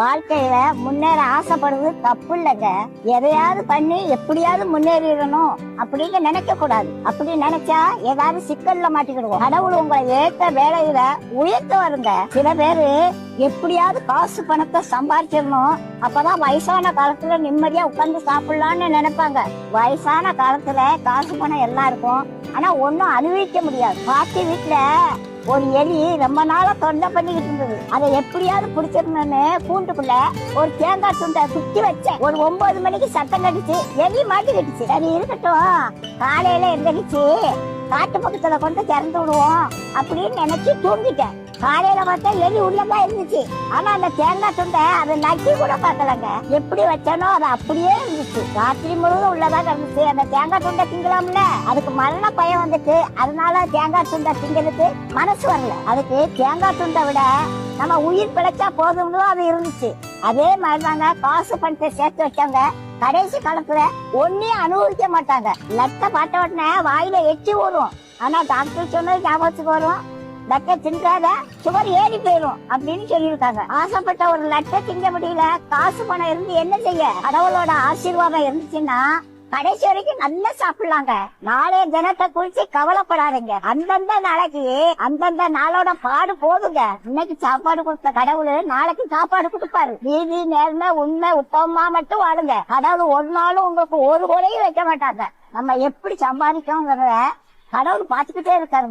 வாழ்க்கையில முன்னேற ஆசைப்படுறது தப்பு இல்லைங்க. எதையாவது பண்ணி எப்படியாவது முன்னேறிடணும் அப்படின்னு நினைக்க கூடாது. அப்படி நினைச்சா ஏதாவது சிக்கல்ல மாட்டிக்கிடுவோம். கடவுள் உங்களை ஏற்ற வேலையில உயர்த்த வருங்க. சில பேரு எப்படியாவது காசு பணத்தை சம்பாதிச்சிடணும், அப்பதான் வயசான காலத்துல நிம்மதியா உட்கார்ந்து சாப்பிடலாம்னு நினைப்பாங்க. வயசான காலத்துல காசு பணம் எல்லாம் இருக்கும், ஆனா ஒன்னும் அனுபவிக்க முடியாது. பாட்டி வீட்டுல ஒரு எலி ரொம்ப நாளா தொண்டை பண்ணிக்கிட்டு இருந்தது. அதை எப்படியாவது பிடிச்சிடணும்னு கூண்டுக்குள்ள ஒரு தேங்காய் துண்டை குத்தி வச்சேன். ஒரு 9 மணிக்கு சத்தம் கடிச்சு எலி மாட்டிக்கிட்டுச்சு. சரி இருக்கட்டும், காலையில எந்திரிச்சு காட்டு பக்கத்துல கொண்டு திறந்து விடுவோம் அப்படின்னு நினைச்சு தூங்கிட்டேன். காலையில பார்த்தா எலி உள்ளதான் இருந்துச்சு. ஆனா அந்த தேங்காய் துண்டை அதை நக்கி கூட பார்க்கலங்க. எப்படி வச்சனோ அது அப்படியே இருந்துச்சு. ராத்திரி முழுவதும் உள்ளதான் இருந்துச்சு. அந்த தேங்காய் துண்டை திங்கலாம்ல, அதுக்கு மரண பயம் வந்துட்டு, அதனால தேங்காய் துண்டை திங்கிறதுக்கு மனசு வரல. அதுக்கு தேங்காய் துண்டை விட நம்ம உயிர் பிழைச்சா போதும்னு அது இருந்துச்சு. அதே மாதிரிதாங்க காசு பணத்தை சேர்த்து வச்சாங்க. கடைசி காலத்துல ஒன்னையும் அனுபவிக்க மாட்டாங்க. லட்ட பாட்ட உடனே வாயில எச்சி ஊறும். ஆனா டாக்டர் சொன்னது ஞாபகத்துக்கு வரும், லட்டை தின்றாத சுகர் ஏறி போயிடும் அப்படின்னு சொல்லியிருக்காங்க. ஆசைப்பட்ட ஒரு லட்டை திங்க முடியல, காசு பணம் இருந்து என்ன செய்ய? கடவுளோட ஆசீர்வாதம் இருந்துச்சுன்னா கடைசி வரைக்கும் நல்லா சாப்பிடலாங்க. நாளைய தினத்தை குறிச்சு கவலைப்படாதீங்க. அந்தந்த நாளைக்கு அந்தந்த நாளோட பாடு போதுங்க. இன்னைக்கு சாப்பாடு கொடுத்த கடவுள் நாளைக்கு சாப்பாடு கொடுப்பாரு. நீதி நேர்மை உண்மை உத்தமமா மட்டும் வாழுங்க. கடவுள் ஒரு நாளும் உங்களுக்கு ஒரு குறையும் வைக்க மாட்டாங்க. நம்ம எப்படி சம்பாதிக்கோங்கிறத கடவுள் பார்த்துக்கிட்டே இருக்காரு.